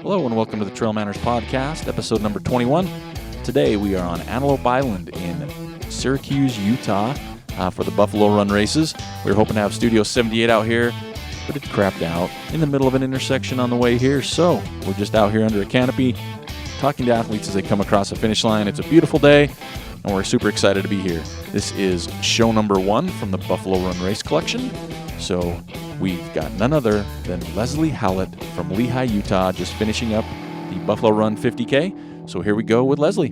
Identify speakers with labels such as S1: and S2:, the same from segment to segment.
S1: Hello and welcome to the TrailManners podcast, episode number 21. Today we are on Antelope Island in Syracuse, Utah for the Buffalo Run races. We were hoping to have Studio 78 out here, but it crapped out in the middle of an intersection on the way here. So we're just out here under a canopy talking to athletes as they come across the finish line. It's a beautiful day and we're super excited to be here. This is show number 1 from the Buffalo Run race collection. So we've got none other than Leslie Howlett from Lehi, Utah, just finishing up the Buffalo Run 50K. So here we go with Leslie.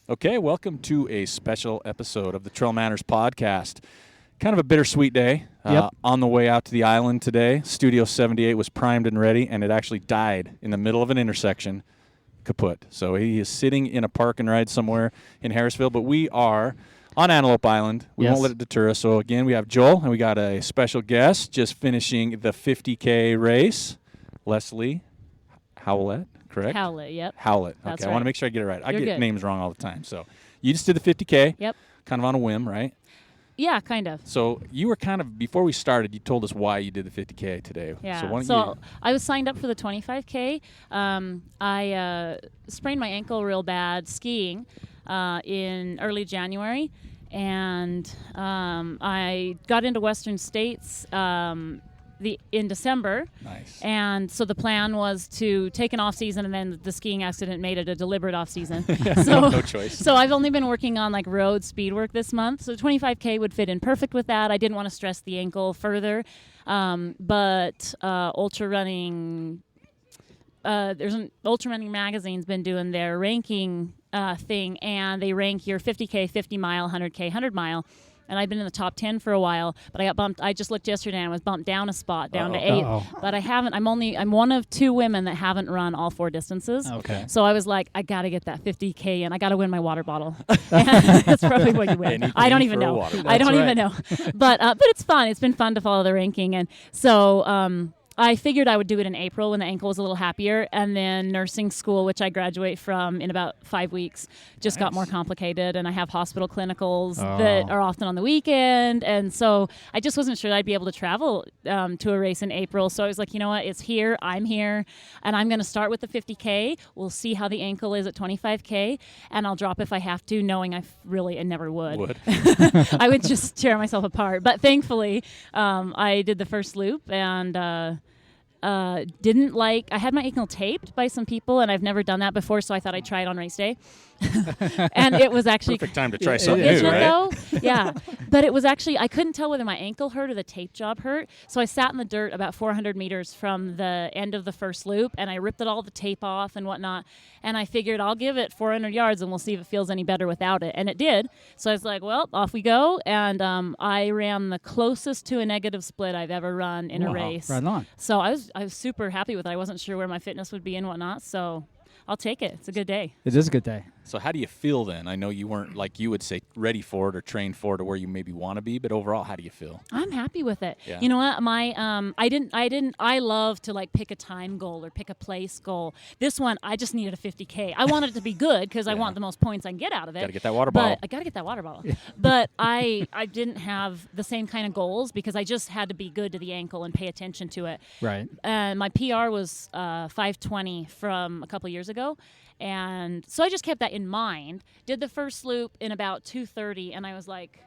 S1: Okay, welcome to a special episode of the TrailManners podcast. Kind of a bittersweet day. On the way out to the island today, Studio 78 was primed and ready, and it actually died in the middle of an intersection, kaput. So he is sitting in a park and ride somewhere in Harrisville, but we are on Antelope Island. We won't let it deter us. So again, we have Joel, and we got a special guest just finishing the 50K race, Leslie Howlett, correct?
S2: Howlett, yep.
S1: Howlett.
S2: That's
S1: okay,
S2: right.
S1: I want to make sure I get it right. I
S2: You're
S1: get
S2: good.
S1: names wrong all the time. So you just did the 50K.
S2: Yep.
S1: Kind of on a whim, right?
S2: Yeah, kind of.
S1: So you were kind of, before we started, you told us why you did the 50K today.
S2: Yeah.
S1: So why don't you...
S2: I was signed up for the 25K. I sprained my ankle real bad skiing in early January, and I got into Western States in December.
S1: Nice.
S2: And so the plan was to take an off season, and then the skiing accident made it a deliberate off season.
S1: No choice.
S2: So I've only been working on like road speed work this month. So 25K would fit in perfect with that. I didn't want to stress the ankle further. But ultra running, there's an Ultra Running magazine's been doing their ranking thing, and they rank your 50K, 50 mile, 100K, 100 mile. And I've been in the top 10 for a while, but I got bumped. I just looked yesterday and I was bumped down a spot, down to 8. But I haven't. I'm one of 2 women that haven't run all 4 distances.
S3: Okay.
S2: So I was like, I got to get that 50K and I got to win my water bottle. That's probably what you win. I don't even know. I don't even know. But it's fun. It's been fun to follow the ranking. And so I figured I would do it in April when the ankle was a little happier, and then nursing school, which I graduate from in about 5 weeks, just got more complicated, and I have hospital clinicals that are often on the weekend, and so I just wasn't sure I'd be able to travel to a race in April, so I was like, you know what, it's here, I'm here, and I'm going to start with the 50K. We'll see how the ankle is at 25K, and I'll drop if I have to, knowing I never would. I would just tear myself apart, but thankfully, I did the first loop, and I had my ankle taped by some people, and I've never done that before, so I thought I'd try it on race day. And it was actually
S1: perfect time to try something
S2: new,
S1: right?
S2: Though? Yeah. But it was actually, I couldn't tell whether my ankle hurt or the tape job hurt, so I sat in the dirt about 400 meters from the end of the first loop, and I ripped all the tape off and whatnot, and I figured I'll give it 400 yards and we'll see if it feels any better without it, and it did. So I was like, well, off we go, and I ran the closest to a negative split I've ever run in a race.
S3: Right on.
S2: So I was super happy with it. I wasn't sure where my fitness would be and whatnot, so I'll take it. It's a good day.
S3: It is a good day.
S1: So how do you feel then? I know you weren't, like you would say, ready for it or trained for it or where you maybe want to be, but overall, how do you feel?
S2: I'm happy with it.
S1: Yeah.
S2: You know what? I love to like pick a time goal or pick a place goal. This one, I just needed a 50K. I wanted it to be good because I want the most points I can get out of it.
S1: Got to get that water bottle.
S2: I got to get that water bottle. But I didn't have the same kind of goals because I just had to be good to the ankle and pay attention to it.
S3: Right.
S2: And my PR was 5:20 from a couple years ago. And so I just kept that in mind. Did the first loop in about 2:30, and I was like,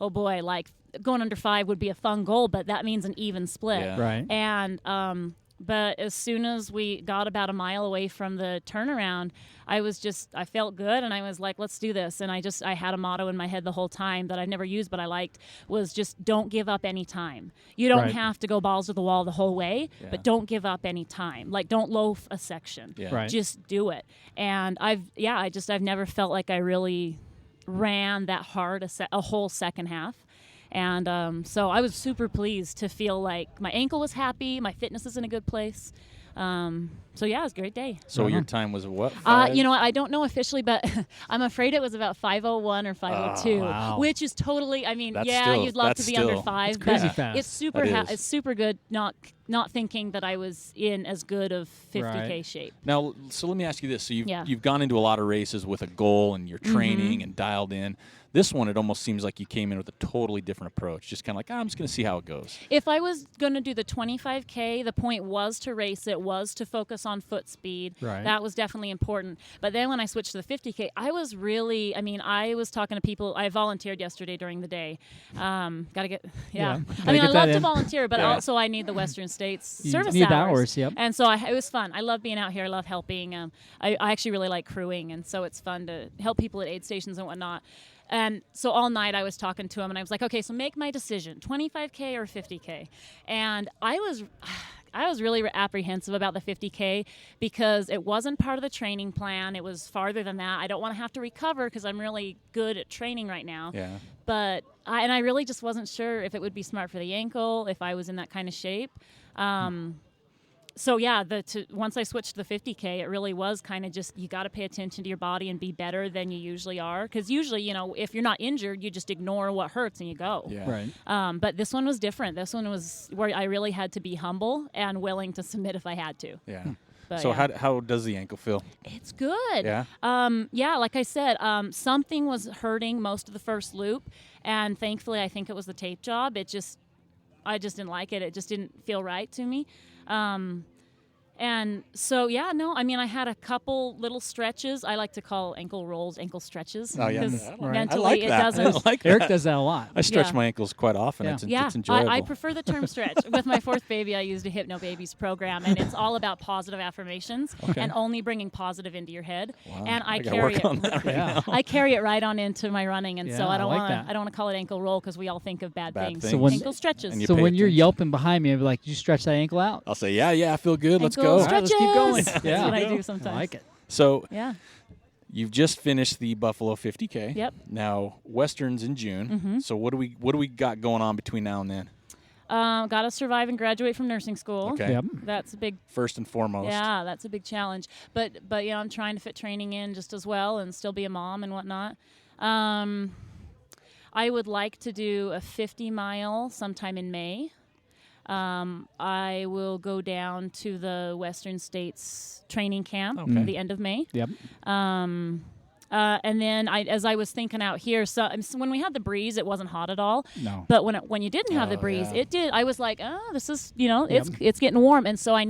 S2: oh boy, like going under 5 would be a fun goal, but that means an even split.
S1: Yeah.
S3: Right.
S2: And but as soon as we got about a mile away from the turnaround, I felt good, and I was like, let's do this. And I had a motto in my head the whole time that I've never used but I liked, was just don't give up any time. You don't have to go balls to the wall the whole way, but don't give up any time. Like, don't loaf a section.
S1: Yeah.
S3: Right.
S2: Just do it. And I've never felt like I really ran that hard a whole second half. And so I was super pleased to feel like my ankle was happy, my fitness is in a good place. So yeah, it was a great day.
S1: So your time was what?
S2: You know what? I don't know officially, but I'm afraid it was about 5:01 or 5:02, which is totally. I mean,
S1: That's
S2: you'd love to be under 5,
S3: crazy
S2: but
S3: fast.
S2: it's super. It's super good. Not not thinking that I was in as good of 50K shape.
S1: Now, so let me ask you this. So you've gone into a lot of races with a goal and you're training and dialed in. This one, it almost seems like you came in with a totally different approach, just kind of like, I'm just going to see how it goes.
S2: If I was going to do the 25K, the point was to race it, was to focus on foot speed.
S3: Right.
S2: That was definitely important. But then when I switched to the 50K, I was really, I was talking to people. I volunteered yesterday during the day. Got to get, I love to volunteer, but also I need the Western States service
S3: need
S2: hours.
S3: Yep.
S2: And so it was fun. I love being out here. I love helping. I actually really like crewing, and so it's fun to help people at aid stations and whatnot. And so all night I was talking to him, and I was like, okay, so make my decision, 25K or 50K. And I was really apprehensive about the 50K because it wasn't part of the training plan. It was farther than that. I don't want to have to recover because I'm really good at training right now.
S1: Yeah.
S2: But I really just wasn't sure if it would be smart for the ankle, if I was in that kind of shape. So once I switched to the 50K, it really was kind of just, you got to pay attention to your body and be better than you usually are. Because usually, if you're not injured, you just ignore what hurts and you go.
S1: Yeah.
S3: Right.
S2: But this one was different. This one was where I really had to be humble and willing to submit if I had to.
S1: Yeah.
S2: But
S1: so how does the ankle feel?
S2: It's good.
S1: Yeah?
S2: Like I said, something was hurting most of the first loop. And thankfully, I think it was the tape job. I just didn't like it. It just didn't feel right to me. And so, I had a couple little stretches. I like to call ankle rolls ankle stretches.
S1: Oh, yeah.
S2: Because
S3: Right.
S2: mentally
S1: I like
S2: it
S1: that.
S2: doesn't.
S1: I like that.
S3: Eric does that a lot.
S1: I stretch my ankles quite often.
S3: Yeah.
S1: It's enjoyable.
S2: I prefer the term stretch. With my fourth baby, I used a Hypno Babies program, and it's all about positive affirmations and only bringing positive into your head.
S1: Wow.
S2: And I
S1: gotta
S2: carry
S1: work on that right now.
S2: I carry it right on into my running, and so
S3: Yeah,
S2: I don't
S3: I like
S2: want
S3: that.
S2: I don't want to call it ankle roll because we all think of bad things.
S1: things. So when-
S2: ankle stretches.
S1: And you
S3: So
S1: pay
S3: when you're
S1: attention.
S3: yelping behind me, I'd be like, "Did you stretch that ankle out?"
S1: I'll say, yeah, I feel good. Let's
S2: Ankle
S1: go.
S3: All right, let's keep
S2: stretches.
S3: going.
S2: That's
S3: Yeah.
S2: what I do
S3: I
S2: sometimes.
S3: like it.
S1: So
S2: Yeah.
S1: you've just finished the Buffalo 50K.
S2: Yep.
S1: Now Westerns in June. So what do we got going on between now and then?
S2: Got to survive and graduate from nursing school.
S1: Okay.
S3: Yep.
S2: That's a big.
S1: First and foremost.
S2: Yeah, that's a big challenge. But I'm trying to fit training in just as well and still be a mom and whatnot. I would like to do a 50-mile sometime in May. I will go down to the Western States training camp at the end of May.
S3: Yep.
S2: And then as I was thinking out here, so when we had the breeze, it wasn't hot at all.
S3: No.
S2: But when you didn't have the breeze,
S1: yeah.
S2: it did. I was like, this is, it's getting warm. And so I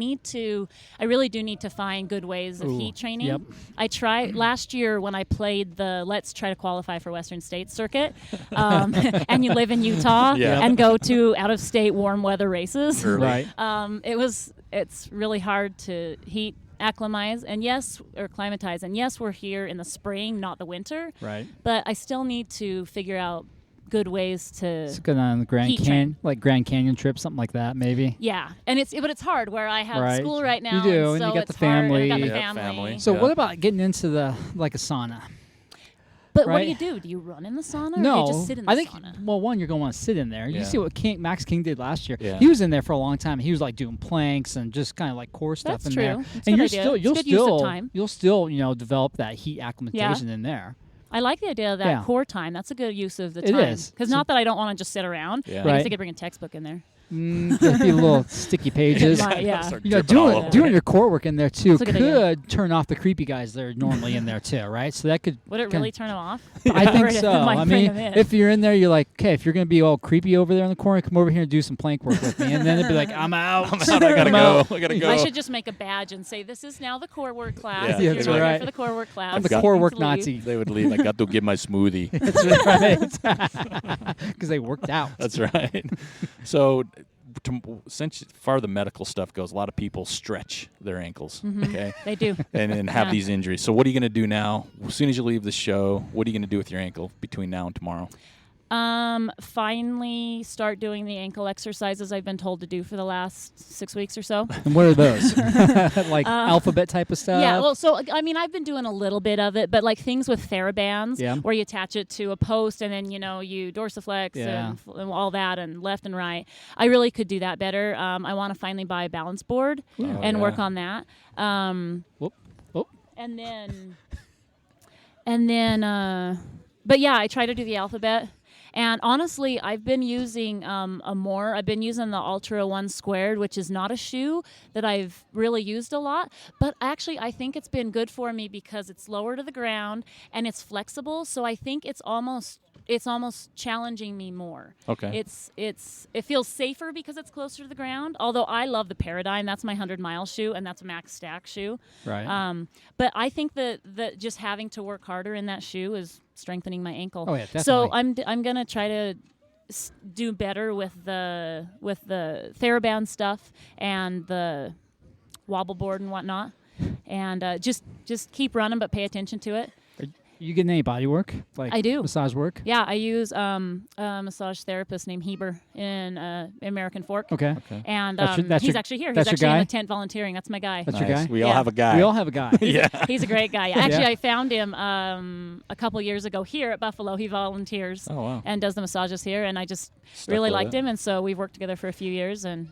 S2: really do need to find good ways of heat training.
S3: Yep.
S2: I tried last year when I played the Let's Try to Qualify for Western States circuit. And you live in Utah and go to out-of-state warm weather races.
S1: Early.
S3: Right.
S2: It's really hard to acclimatize, and yes, we're here in the spring, not the winter.
S3: Right.
S2: But I still need to figure out good ways to.
S3: Let's go on the Grand
S2: heat
S3: Canyon, like Grand Canyon trip, something like that, maybe.
S2: Yeah, and it's hard where I have
S3: Right.
S2: school right now.
S3: You do,
S2: and
S3: and
S2: so
S3: you got
S2: it's
S3: the
S2: hard, and
S3: family.
S2: I got the
S1: Yeah,
S2: family.
S1: family.
S3: So
S1: Yeah.
S3: what about getting into a sauna?
S2: But what
S3: Right.
S2: do you do? Do you run in the sauna? Or do
S3: No,
S2: you just sit in the
S3: I think.
S2: sauna?
S3: Well, one, you're going to want to sit in there.
S1: Yeah.
S3: You see what Max King did last year.
S1: Yeah.
S3: He was in there for a long time. He was like doing planks and just kind of like core stuff
S2: That's
S3: in
S2: true.
S3: there.
S2: That's
S3: And
S2: a good idea. It's good use of time.
S3: you'll still develop that heat acclimatization in there.
S2: I like the idea of that
S3: Yeah.
S2: core time. That's a good use of the
S3: It
S2: time.
S3: is.
S2: Because
S3: So-
S2: not that I don't want to just sit around.
S1: Yeah.
S2: I guess
S3: Right.
S2: I could bring a textbook in there.
S3: There'd be little sticky pages.
S2: Yeah.
S1: Start dripping all
S3: Doing
S1: over.
S3: your core work in there too
S2: That's a good idea.
S3: could turn off the creepy guys that are normally in there too, right? So that could.
S2: Would it really turn them off?
S3: I think
S2: Or
S3: so.
S2: it might
S3: I
S2: bring
S3: mean,
S2: 'em in.
S3: if you're in there, you're like, okay, if you're gonna be all creepy over there in the corner, come over here and do some plank work with me, and then it'd be like, I'm out.
S1: I gotta go. I gotta go.
S2: I should just make a badge and say, "This is now the core work class.
S1: Yeah.
S2: If
S3: Yeah,
S2: you're
S3: that's
S2: not here
S3: right.
S2: for the core work class,
S3: I'm the
S1: got-
S3: core
S2: you
S3: work
S2: need to leave."
S3: Nazi.
S1: They would leave. I got to get my smoothie.
S3: That's right. Because they worked out.
S1: That's right. So, since far the medical stuff goes, a lot of people stretch their ankles. Okay.
S2: They do.
S1: And have
S2: Yeah.
S1: these injuries. So what are you going to do now? As soon as you leave the show, what are you going to do with your ankle between now and tomorrow?
S2: Finally start doing the ankle exercises I've been told to do for the last 6 weeks or so.
S3: And what are those? Like alphabet type of stuff?
S2: Yeah, well, so I mean, I've been doing a little bit of it, but like things with TheraBands,
S3: Yeah.
S2: where you attach it to a post and then you dorsiflex
S3: Yeah.
S2: and all that and left and right. I really could do that better. I want to finally buy a balance board and work on that.
S3: Whoop.
S2: And then, but yeah, I try to do the alphabet. And honestly, I've been using I've been using the Ultra 1 Squared, which is not a shoe that I've really used a lot. But actually, I think it's been good for me because it's lower to the ground and it's flexible. So I think it's almost challenging me more.
S1: Okay.
S2: It feels safer because it's closer to the ground. Although I love the Paradigm, that's my 100-mile shoe, and that's a max stack shoe.
S3: Right.
S2: But I think that just having to work harder in that shoe is strengthening my ankle.
S3: Oh yeah, definitely.
S2: So I'm gonna try to do better with the TheraBand stuff and the wobble board and whatnot, and just keep running, but pay attention to it.
S3: You getting any body work? Like
S2: I do.
S3: Massage work?
S2: Yeah, I use a massage therapist named Heber in American Fork.
S3: Okay.
S2: And
S3: that's
S2: he's actually here.
S3: that's
S2: He's
S3: your
S2: actually in
S3: guy?
S2: the tent volunteering. That's my guy.
S3: That's your guy?
S1: We all
S2: Yeah.
S1: have a guy.
S3: We all have a guy.
S2: He's a great guy. Actually,
S3: Yeah.
S2: I found him a couple years ago here at Buffalo. He volunteers
S1: Oh, wow.
S2: and does the massages here, and I just
S1: Stuck
S2: really
S1: with
S2: liked
S1: it.
S2: him, and so we've worked together for a few years, and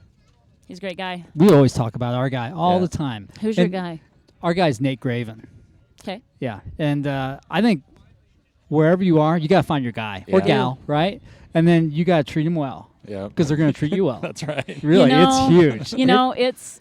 S2: he's a great guy.
S3: We always talk about our guy all
S1: Yeah.
S3: the time.
S2: Who's your
S3: And
S2: guy?
S3: Our guy's Nate Graven.
S2: Okay.
S3: Yeah. And I think wherever you are, you got to find your guy or
S1: Yeah.
S3: gal, right? And then you got to treat him well
S1: Yeah.
S3: because they're going to treat you well.
S1: That's right.
S3: Really, it's huge.
S2: You know, it's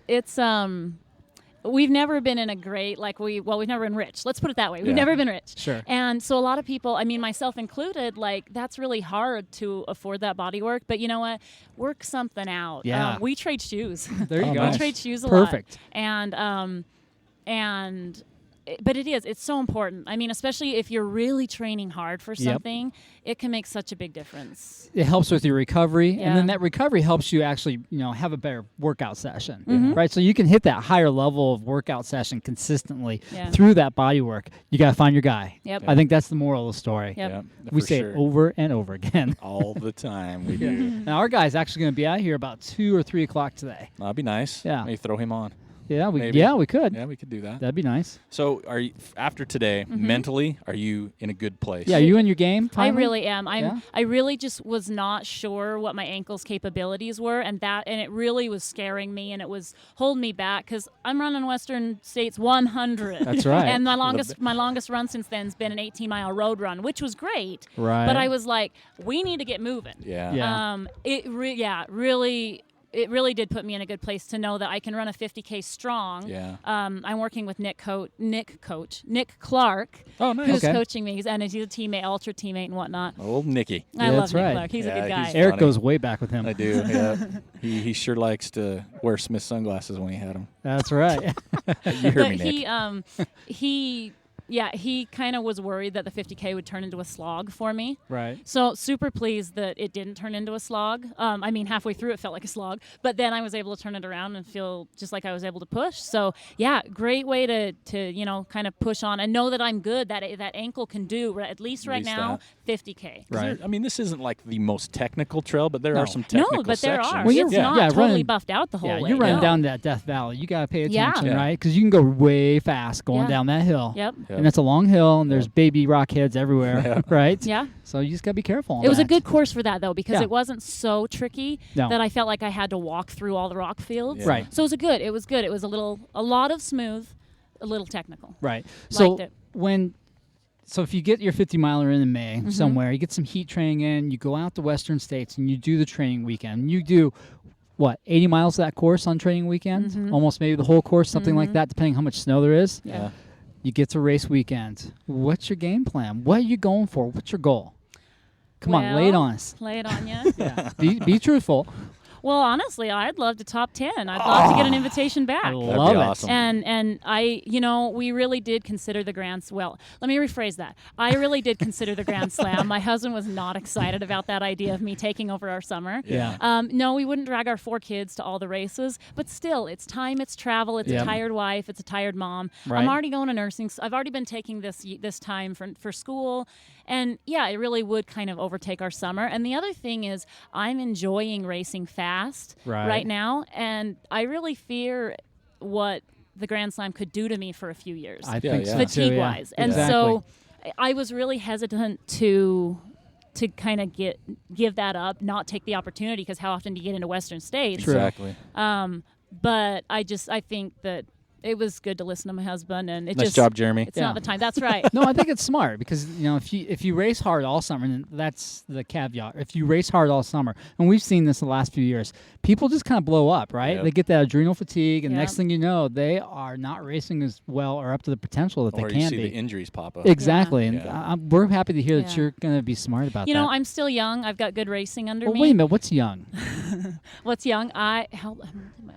S2: we've never been in a great we've never been rich. Let's put it that way. We've
S1: Yeah.
S2: never been rich.
S3: Sure.
S2: And so a lot of people, I mean myself included, that's really hard to afford that body work. But you know what? Work something out.
S3: Yeah.
S2: We trade shoes.
S3: There you
S1: Oh,
S3: go.
S1: nice.
S2: We trade shoes a
S3: Perfect.
S2: lot. But it's so important. I mean, especially if you're really training hard for something, it can make such a big difference.
S3: It helps with your recovery, and then
S2: Yeah.
S3: that recovery helps you actually, have a better workout session, right? So you can hit that higher level of workout session consistently
S2: Yeah.
S3: through that body work. You got to find your guy.
S2: Yep.
S3: I think that's the moral of the story.
S2: Yep.
S1: Yeah.
S3: We
S1: for
S3: say
S1: sure.
S3: it over and over again.
S1: all the time. We do.
S3: Now our guy's actually going to be out here about 2 or 3 o'clock today.
S1: That'd be nice.
S3: Yeah.
S1: Maybe throw him on.
S3: Yeah, we
S1: Maybe.
S3: could.
S1: Yeah, we could do that.
S3: That'd be nice.
S1: So, are you after today mentally? Are you in a good place?
S3: Yeah, you in your game?
S2: I
S3: finally?
S2: really am.
S3: Yeah?
S2: I really just was not sure what my ankle's capabilities were, and it really was scaring me, and it was holding me back because I'm running Western States 100.
S3: That's right.
S2: And my longest run since then has been an 18-mile road run, which was great.
S3: Right.
S2: But I was like, we need to get moving.
S1: Yeah.
S3: Yeah.
S2: It really did put me in a good place to know that I can run a 50K strong.
S1: Yeah.
S2: I'm working with Nick Clark,
S1: Oh, nice.
S2: who's
S3: Okay.
S2: coaching me. He's a teammate, ultra teammate, and whatnot.
S1: Old Nicky.
S2: I
S3: Yeah,
S2: love
S3: that's
S2: Nick
S3: right.
S2: Clark. He's a
S1: Yeah,
S2: good guy.
S1: he's-
S3: Eric
S1: funny.
S3: goes way back with him.
S1: I do. Yeah. he sure likes to wear Smith sunglasses when he had them.
S3: That's right.
S1: You heard me,
S2: But
S1: Nick.
S2: he kind of was worried that the 50K would turn into a slog for me.
S3: Right.
S2: So super pleased that it didn't turn into a slog. I mean, halfway through it felt like a slog, but then I was able to turn it around and feel just like I was able to push. So yeah, great way to kind of push on and know that I'm good. That ankle can do at least right now 50K.
S3: Right.
S1: I mean, this isn't like the most technical trail, but there
S3: No.
S1: are some technical
S2: No, but there are.
S1: sections.
S3: Well, you're-
S2: It's
S3: yeah.
S2: not
S3: Yeah,
S2: totally
S3: running-
S2: buffed out the whole
S3: Yeah,
S2: way.
S3: you're running
S2: No.
S3: down that Death Valley. You got to pay
S2: Yeah.
S3: attention,
S1: Yeah.
S3: right? Because you can go way fast going
S2: Yeah.
S3: down that hill.
S2: Yep.
S1: Yep.
S3: And that's a long hill, and there's baby rock heads everywhere,
S1: Yeah.
S3: right?
S2: Yeah.
S3: So you just got to be careful on
S2: It was a
S3: that.
S2: good course for that though, because
S3: Yeah.
S2: it wasn't so tricky
S3: No.
S2: that I felt like I had to walk through all the rock fields.
S1: Yeah.
S3: Right.
S2: So it was good. It was good. It was a lot of smooth, a little technical.
S3: Right. So
S2: Liked it.
S3: So if you get your 50-miler in May
S2: Mm-hmm.
S3: somewhere, you get some heat training in, you go out to Western States, and you do the training weekend. You do, 80 miles of that course on training weekend?
S2: Mm-hmm.
S3: Almost maybe the whole course, something like that, depending how much snow there is.
S1: Yeah.
S3: You get to race weekend. What's your game plan? What are you going for? What's your goal? Come on, lay it
S2: Well,
S3: on us.
S2: Lay it on you.
S3: Yeah. be truthful.
S2: Well, honestly, I'd love to top 10. I'd love to get an invitation back.
S3: I
S1: That'd
S3: love
S1: be
S3: it.
S1: awesome.
S2: And I, we really did consider the well, let me rephrase that. I really did consider the Grand Slam. My husband was not excited about that idea of me taking over our summer.
S3: Yeah.
S2: No, we wouldn't drag our 4 kids to all the races, but still, it's time, it's travel, it's
S3: Yep.
S2: a tired wife, it's a tired mom.
S3: Right.
S2: I'm already going to nursing. I've already been taking this time for school, and yeah, it really would kind of overtake our summer. And the other thing is, I'm enjoying racing fast right now, and I really fear what the Grand Slam could do to me for a few years.
S3: I think so too,
S2: Fatigue
S3: yeah.
S2: wise. And
S3: Exactly.
S2: so I was really hesitant to kind of give that up, not take the opportunity, because how often do you get into Western States?
S3: True.
S1: Exactly.
S2: But I think that it was good to listen to my husband, and it
S1: Nice job, Jeremy.
S2: It's not the time. That's right.
S3: No, I think it's smart because if you race hard all summer, and that's the caveat. If you race hard all summer, and we've seen this in the last few years, people just kind of blow up, right?
S1: Yep.
S3: They get that adrenal fatigue, and
S2: Yep.
S3: next thing you know, they are not racing as well or up to the potential that
S1: Or
S3: they
S1: you
S3: can
S1: see
S3: be.
S1: the injuries pop up.
S3: Exactly, and
S1: Yeah.
S3: we're happy to hear that
S2: Yeah.
S3: you're going to be smart about
S2: You
S3: that.
S2: know, I'm still young. I've got good racing under
S3: Well,
S2: me.
S3: wait a minute. What's young?
S2: What's young? Oh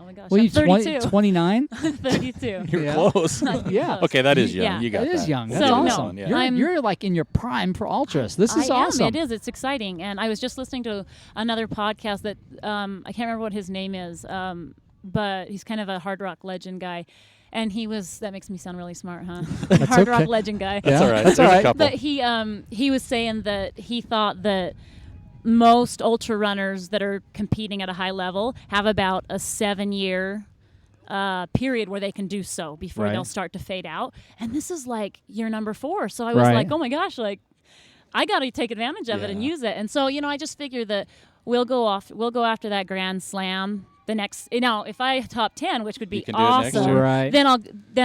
S2: my gosh,
S3: Well,
S2: I'm
S3: you
S2: 32.
S3: 29?
S2: 32.
S1: You're
S3: Yeah.
S1: close.
S2: Yeah.
S1: Okay, that is young.
S2: Yeah.
S1: You got
S3: That is
S1: that.
S3: young.
S1: That's
S3: That's
S2: So,
S3: awesome.
S2: no,
S1: Yeah.
S3: You're like in your prime for ultras. This is
S2: I
S3: awesome.
S2: am. It is. It's exciting. And I was just listening to another podcast that I can't remember what his name is, but he's kind of a hard rock legend guy. And that makes me sound really smart, huh? Hard rock
S3: okay.
S2: legend guy.
S1: That's all right.
S3: That's
S1: There's
S3: all
S1: a
S3: right.
S1: couple.
S2: But he was saying that he thought that most ultra runners that are competing at a high level have about a 7-year period where they can do so before
S3: Right.
S2: they'll start to fade out. And this is like year number 4. So I was
S3: Right.
S2: like, oh my gosh, like I got to take advantage of it and
S1: Yeah.
S2: use it. And so, I just figured that we'll go after that Grand Slam. The next, if I top 10, which would
S1: You
S2: be
S1: can do it next
S2: awesome,
S1: year.
S3: Right.
S2: then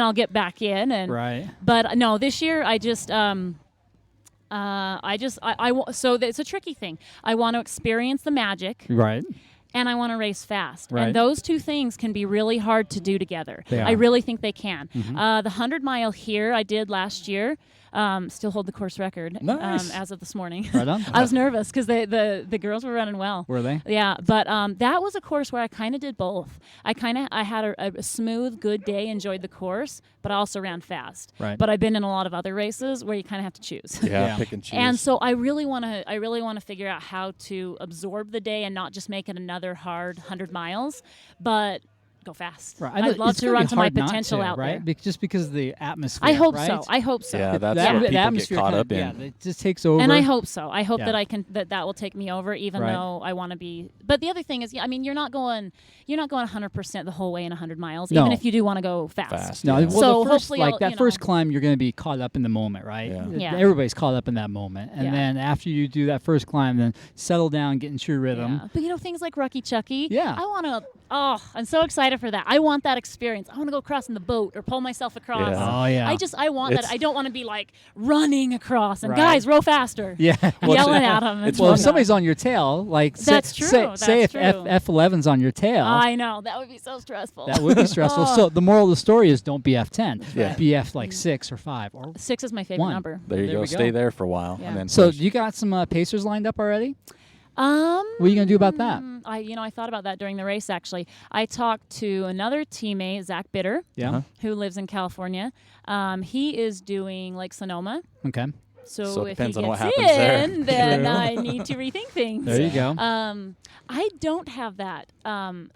S2: I'll get back in. And
S3: Right.
S2: but no, this year I just so it's a tricky thing. I want to experience the magic,
S3: Right.
S2: and I want to race fast.
S3: Right.
S2: And those two things can be really hard to do together.
S3: They
S2: I
S3: are.
S2: really think they can.
S3: Mm-hmm.
S2: The 100-mile here I did last year. Still hold the course record
S1: Nice.
S2: as of this morning.
S3: Right on.
S2: I was nervous because the girls were running well.
S3: Were they?
S2: Yeah, but that was a course where I kind of did both. I had a smooth, good day, enjoyed the course, but I also ran fast.
S3: Right.
S2: But I've been in a lot of other races where you kind of have to choose.
S1: Yeah,
S3: Yeah.
S1: pick and choose.
S2: And so I really want to figure out how to absorb the day and not just make it another hard 100 miles, but go fast.
S3: Right. I know
S2: I'd love
S3: it's
S2: to
S3: gonna be
S2: run to my
S3: hard not
S2: potential
S3: to,
S2: out
S3: right?
S2: there.
S3: Just because of the atmosphere.
S2: I hope
S3: right?
S2: so. I hope so.
S1: Yeah, that's
S3: That-
S1: what
S3: the
S1: people get
S3: atmosphere
S1: caught
S3: kinda-
S1: up in.
S3: Yeah, it just takes over.
S2: And I hope so. I hope
S3: Yeah.
S2: that I can that will take me over, even
S3: Right.
S2: though I want to be. But the other thing is, you're not going 100% the whole way in 100 miles,
S3: No.
S2: even if you do want to go fast.
S1: Fast.
S3: No,
S1: Yeah.
S3: well,
S2: So
S3: the first,
S2: hopefully
S3: like
S2: I'll,
S3: that first climb, you're going to be caught up in the moment, right?
S1: Yeah.
S2: Yeah.
S3: Everybody's caught up in that moment, and
S2: Yeah.
S3: then after you do that first climb, then settle down, get into your rhythm.
S2: Yeah. But things like Rucky Chucky.
S3: Yeah.
S2: I want to. Oh, I'm so excited for that. I want that experience. I want to go across in the boat or pull myself across.
S1: Yeah.
S3: Oh yeah.
S2: I want that.
S1: It's-
S2: I don't want to be like running across and
S3: Right.
S2: guys row faster.
S3: Yeah.
S2: Yelling at them.
S1: it's
S3: Well,
S1: fun.
S3: if somebody's on your tail, like
S2: That's true,
S3: say
S2: that's
S3: if
S2: true.
S3: F11's on your tail,
S2: I know that would be so stressful.
S3: that would be stressful.
S2: Oh.
S3: So the moral of the story is don't be F10.
S1: Yeah.
S3: Be F like 6 or 5 or.
S2: 6 is my favorite
S3: One.
S2: number.
S1: There you
S3: There
S1: go.
S3: we
S1: Stay
S3: go.
S1: there for a while,
S2: Yeah.
S1: and then
S3: So
S1: push.
S3: you got some pacers lined up already?
S2: What
S3: What are you gonna do about that?
S2: I thought about that during the race. Actually, I talked to another teammate, Zach Bitter,
S3: Yeah.
S1: Uh-huh.
S2: who lives in California. He is doing Lake Sonoma.
S3: Okay.
S2: So
S1: it
S2: if he
S1: depends on what
S2: gets
S1: happens there.
S2: in, then
S3: True.
S2: I need to rethink things.
S3: There you go.
S2: I don't have that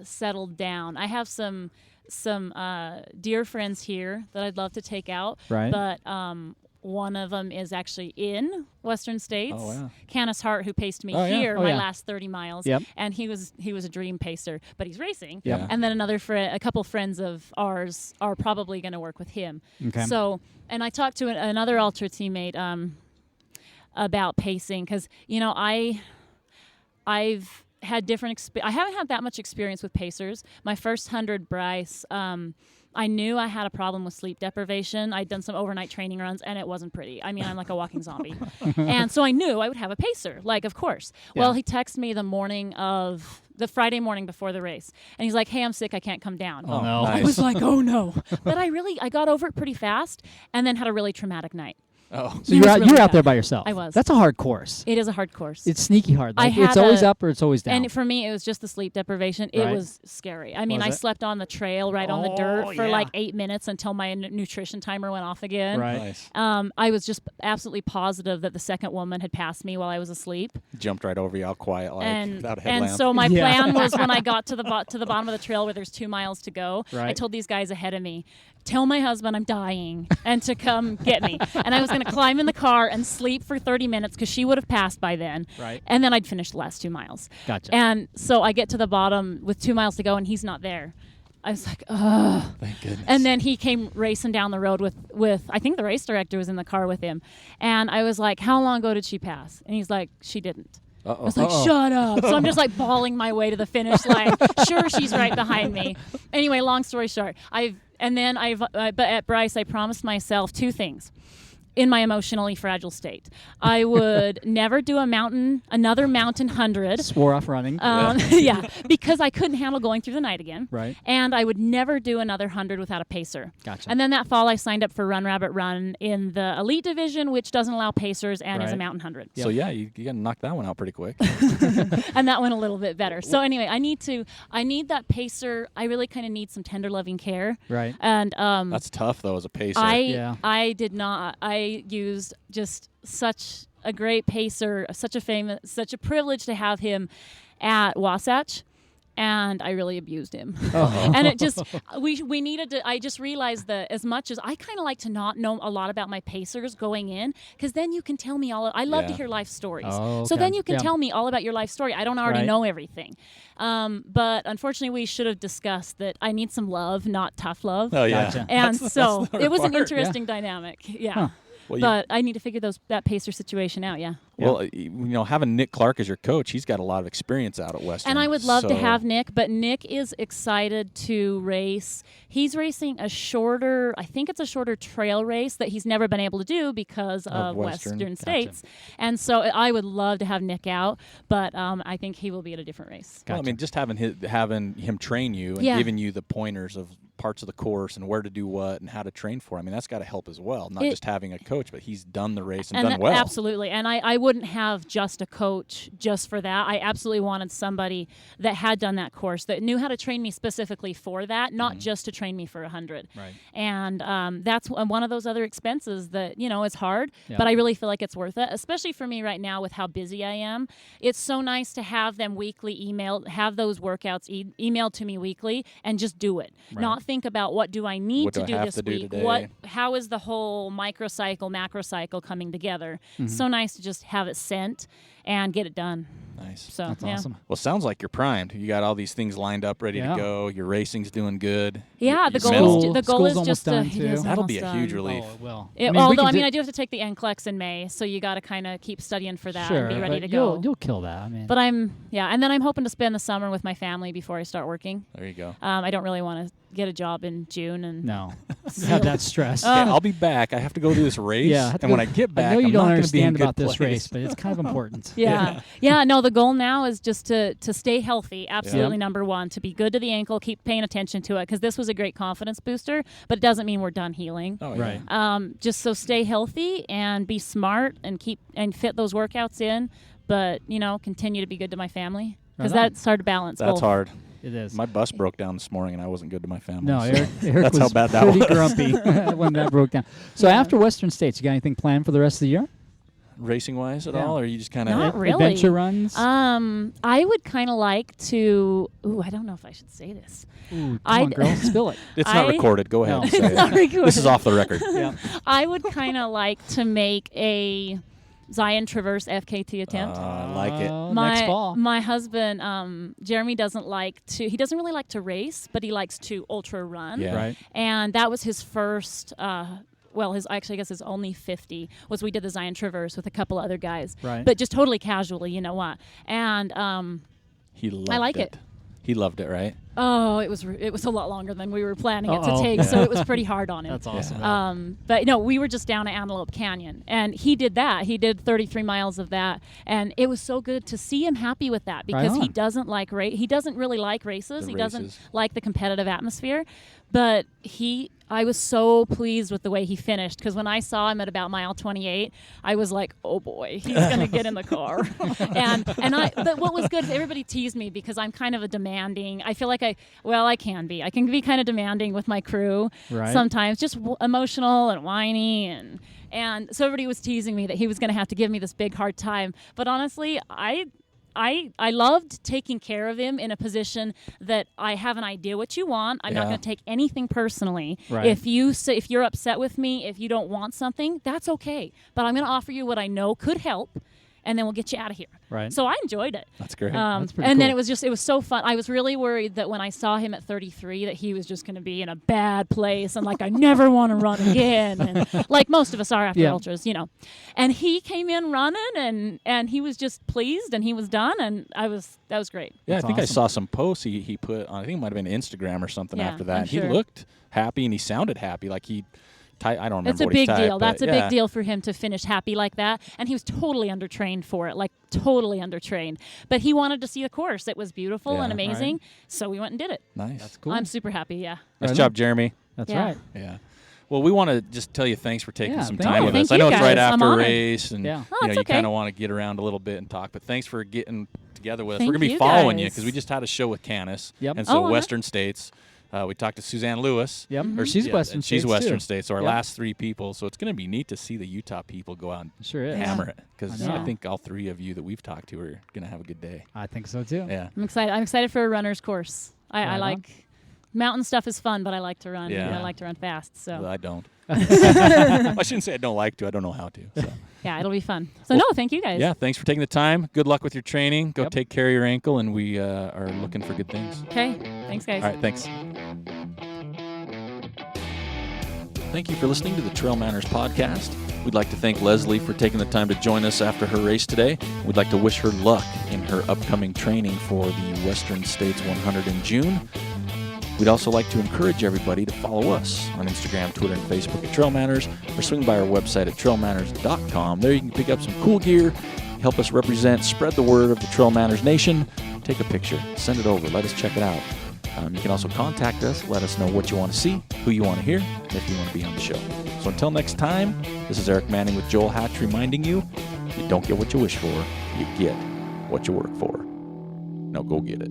S2: settled down. I have some dear friends here that I'd love to take out.
S3: Right.
S2: But one of them is actually in Western States.
S1: Oh, wow.
S2: Canis Hart, who paced me
S1: Oh, yeah.
S2: here
S3: Oh,
S2: my
S3: yeah.
S2: last 30 miles.
S3: Yep.
S2: And he was a dream pacer, but he's racing.
S3: Yep.
S1: Yeah.
S2: And then a couple friends of ours are probably going to work with him.
S3: Okay.
S2: So, and I talked to another ultra teammate about pacing because I've had different. I haven't had that much experience with pacers. My first 100 Bryce. I knew I had a problem with sleep deprivation. I'd done some overnight training runs, and it wasn't pretty. I mean, I'm like a walking zombie. And so I knew I would have a pacer, like, of course. Well,
S3: Yeah.
S2: he texted me the Friday morning before the race, and he's like, hey, I'm sick. I can't come down.
S3: Oh, no.
S2: I was like, oh, no. But I got over it pretty fast and then had a really traumatic night.
S1: Oh,
S3: So
S2: It
S3: you're
S2: was
S3: out,
S2: really
S3: you're out
S2: bad.
S3: there by yourself.
S2: I was.
S3: That's a hard course.
S2: It is a hard course.
S3: It's sneaky hard.
S2: I
S3: Like,
S2: had
S3: it's always
S2: a-
S3: up or it's always down.
S2: And for me, it was just the sleep deprivation. It
S3: Right.
S2: was scary. I mean,
S3: Was
S2: I
S3: it?
S2: slept on the trail right on the
S3: Oh,
S2: dirt for
S3: yeah.
S2: like 8 minutes until my nutrition timer went off again.
S3: Right.
S1: nice.
S2: I was just absolutely positive that the second woman had passed me while I was asleep.
S1: Jumped right over you, all quiet, like
S2: and
S1: without a
S2: and
S1: headlamp.
S2: so my
S3: Yeah.
S2: plan was when I got to the bottom of the trail where there's 2 miles to go, I
S3: Right.
S2: told these guys ahead of me, tell my husband I'm dying and to come get me. And I was going to climb in the car and sleep for 30 minutes because she would have passed by then.
S3: Right.
S2: And then I'd finish the last 2 miles.
S3: Gotcha.
S2: And so I get to the bottom with 2 miles to go and he's not there. I was like, ugh.
S1: Thank goodness.
S2: And then he came racing down the road with I think the race director was in the car with him. And I was like, how long ago did she pass? And he's like, she didn't. I was like, shut up. So I'm just like bawling my way to the finish line. Sure, she's right behind me. Anyway, long story short, And then but at Bryce, I promised myself 2 things. In my emotionally fragile state, I would never do another mountain 100.
S3: Swore off running.
S2: Yeah, because I couldn't handle going through the night again.
S3: Right.
S2: And I would never do another 100 without a pacer.
S3: Gotcha.
S2: And then that fall, I signed up for Run Rabbit Run in the elite division, which doesn't allow pacers and is a mountain 100.
S1: So yeah, you got to knock that one out pretty quick.
S2: And that went a little bit better. So anyway, I need that pacer. I really kind of need some tender loving care.
S3: Right.
S2: And
S1: that's tough though as a pacer.
S2: I did not. I used just such a great pacer, such a privilege to have him at Wasatch. And I really abused him. And it just, we needed to, I just realized that as much as I kind of like to not know a lot about my pacers going in, because then you can tell me I love to hear life stories.
S3: Oh, okay.
S2: So then you can tell me all about your life story. I don't already know everything. But unfortunately, we should have discussed that I need some love, not tough love.
S1: Oh, yeah.
S3: Gotcha.
S2: And so it was an
S1: part.
S2: interesting dynamic. Yeah.
S3: Huh.
S1: Well,
S2: but I need to figure that pacer situation out,
S1: Well, having Nick Clark as your coach, he's got a lot of experience out at Western.
S2: And I would love to have Nick, but Nick is excited to race. He's racing I think it's a shorter trail race that he's never been able to do because of Western States. And so I would love to have Nick out, but I think he will be at a different race.
S1: Well, I mean, just having him train you and giving you the pointers of parts of the course and where to do what and how to train for. I mean, that's got to help as well. Not just having a coach, but he's done the race and done well.
S2: Absolutely. And I wouldn't have just a coach just for that. I absolutely wanted somebody that had done that course, that knew how to train me specifically for that, not just to train me for 100.
S3: Right.
S2: And that's one of those other expenses that, is hard, but I really feel like it's worth it, especially for me right now with how busy I am. It's so nice to have them weekly emailed, have those workouts emailed to me weekly and just do it.
S3: Right.
S2: Not think about what do I need to do this week,
S1: today?
S2: How is the whole microcycle, macrocycle coming together. So nice to just have it sent and get it done.
S1: Nice.
S2: So
S3: That's awesome.
S1: Well, sounds like you're primed. You got all these things lined up, ready to go. Your racing's doing good.
S2: Yeah,
S1: the
S2: goal is just
S3: done
S2: to.
S1: That'll be a huge relief.
S3: Oh, it will.
S2: I do have to take the NCLEX in May, so you got to kind of keep studying for that and be ready to go.
S3: You'll kill that. I mean,
S2: but and then I'm hoping to spend the summer with my family before I start working.
S1: There you go.
S2: I don't really want to get a job in June and
S3: have that stress.
S1: I'll be back. I have to go do this race. And when I get back,
S3: I know you don't understand about
S1: this
S3: race, but it's kind of important.
S2: No, the goal now is just to stay healthy. Absolutely, number one, to be good to the ankle, keep paying attention to it, because this was a great confidence booster, but it doesn't mean we're done healing.
S1: Oh, yeah.
S3: Right.
S2: Just so stay healthy and be smart and fit those workouts in, but continue to be good to my family, because that's hard to balance.
S1: That's
S2: both.
S1: hard.
S3: It is.
S1: My bus broke down this morning, and I wasn't good to my family.
S3: No,
S1: so
S3: Eric
S1: that's
S3: was
S1: how bad that
S3: pretty
S1: was.
S3: grumpy when that broke down. So after Western States, you got anything planned for the rest of the year?
S1: Racing wise at all, or you just kind of
S2: Not really.
S3: Adventure runs?
S2: I would kind of like to. I don't know if I should say this.
S3: Ooh, come on, girl, spill it.
S1: It's not recorded. Go ahead.
S3: No.
S1: And say
S2: It's not
S1: it.
S2: recorded.
S1: This is off the record.
S3: Yeah.
S2: I would kind of like to make a Zion Traverse FKT attempt.
S1: I like it.
S3: Next fall.
S2: My husband, Jeremy, doesn't really like to race, but he likes to ultra run.
S1: Yeah.
S3: Right.
S2: And that was his first, his only 50 was we did the Zion Traverse with a couple other guys.
S3: Right.
S2: But just totally casually, you know what. And
S1: He loved
S2: I like it.
S1: He loved it, right?
S2: Oh, it was a lot longer than we were planning it to take, so it was pretty hard on him.
S3: That's awesome.
S2: But no, we were just down at Antelope Canyon, and he did that. He did 33 miles of that, and it was so good to see him happy with that, because he doesn't like he doesn't really like races. He doesn't like the competitive atmosphere, but I was so pleased with the way he finished, because when I saw him at about mile 28, I was like, oh boy, he's gonna get in the car. But what was good is everybody teased me because I'm kind of a demanding. I feel like I can be. I can be kind of demanding with my crew sometimes, just emotional and whiny, and so everybody was teasing me that he was going to have to give me this big hard time. But honestly, I loved taking care of him in a position that I have an idea what you want. I'm not going to take anything personally.
S3: Right.
S2: If you're upset with me, if you don't want something, that's okay. But I'm going to offer you what I know could help. and then we'll get you out of here.
S3: Right.
S2: So I enjoyed it.
S1: That's great.
S3: That's pretty
S2: and
S3: cool.
S2: then it was so fun. I was really worried that when I saw him at 33 that he was just going to be in a bad place and like I never want to run again, and like most of us are after ultras, you know. And he came in running and he was just pleased and he was done, and that was great.
S1: Yeah,
S3: That's
S1: I think I
S3: awesome.
S1: saw some posts he put on. I think it might have been Instagram or something
S2: Yeah,
S1: after that.
S2: I'm
S1: And he
S2: sure.
S1: looked happy and he sounded happy. Like I don't remember
S2: That's a
S1: what he
S2: big
S1: typed,
S2: deal.
S1: but
S2: That's a
S1: yeah.
S2: big deal for him to finish happy like that. And he was totally undertrained for it, like totally undertrained. But he wanted to see the course. It was beautiful and
S1: Yeah.
S2: amazing. So we went and did it.
S1: Nice.
S3: That's cool.
S2: I'm super happy. Yeah.
S1: Nice
S3: Right
S1: job,
S3: on.
S1: Jeremy.
S3: That's
S2: Yeah.
S3: right.
S1: Yeah. Well, we want to just tell you thanks for taking
S3: Yeah,
S1: some
S3: thank
S1: time
S3: you.
S1: with
S2: Thank
S1: us. I
S2: you
S1: know it's right
S2: guys. I'm
S1: after a
S2: honored.
S1: race, and
S3: Yeah.
S2: Oh,
S1: you
S2: it's okay.
S1: kind of want to get around a little bit and talk. But thanks for getting together with us.
S2: Thank
S1: We're gonna be
S2: you
S1: following you
S2: guys.
S1: because we just had a show with Canis,
S3: Yep.
S1: and so
S2: Oh,
S1: Western States. We talked to Suzanne Lewis.
S3: Yep.
S2: Mm-hmm.
S3: Or she's
S1: Yeah,
S3: Western
S1: and she's
S3: States,
S1: Western
S3: too.
S1: States. So our
S3: Yep.
S1: last 3 people. So it's going to be neat to see the Utah people go out and
S3: Sure is.
S1: hammer it, because
S3: I know.
S1: I think all 3 of you that we've talked to are going to have a good day.
S3: I think so too.
S1: Yeah.
S2: I'm excited. I'm excited for a runner's course. I
S3: Right on.
S2: like mountain stuff is fun, but I like to run.
S1: Yeah.
S2: And I like to run fast. So
S1: Well, I don't. I shouldn't say I don't like to. I don't know how to. So.
S2: yeah, it'll be fun. So no, thank you guys.
S1: Yeah, thanks for taking the time. Good luck with your training. Go
S3: Yep.
S1: take care of your ankle, and we are looking for good things.
S2: Okay. Thanks, guys.
S1: All right, thanks. Thank you for listening to the TrailManners podcast. We'd like to thank Leslie for taking the time to join us after her race today. We'd like to wish her luck in her upcoming training for the Western States 100 in June. We'd also like to encourage everybody to follow us on Instagram, Twitter, and Facebook at TrailManners, or swing by our website at trailmanners.com. There you can pick up some cool gear, help us represent, spread the word of the TrailManners Nation. Take a picture, send it over, let us check it out. You can also contact us, let us know what you want to see, who you want to hear, and if you want to be on the show. So until next time, this is Eric Manning with Joel Hatch reminding you, you don't get what you wish for, you get what you work for. Now go get it.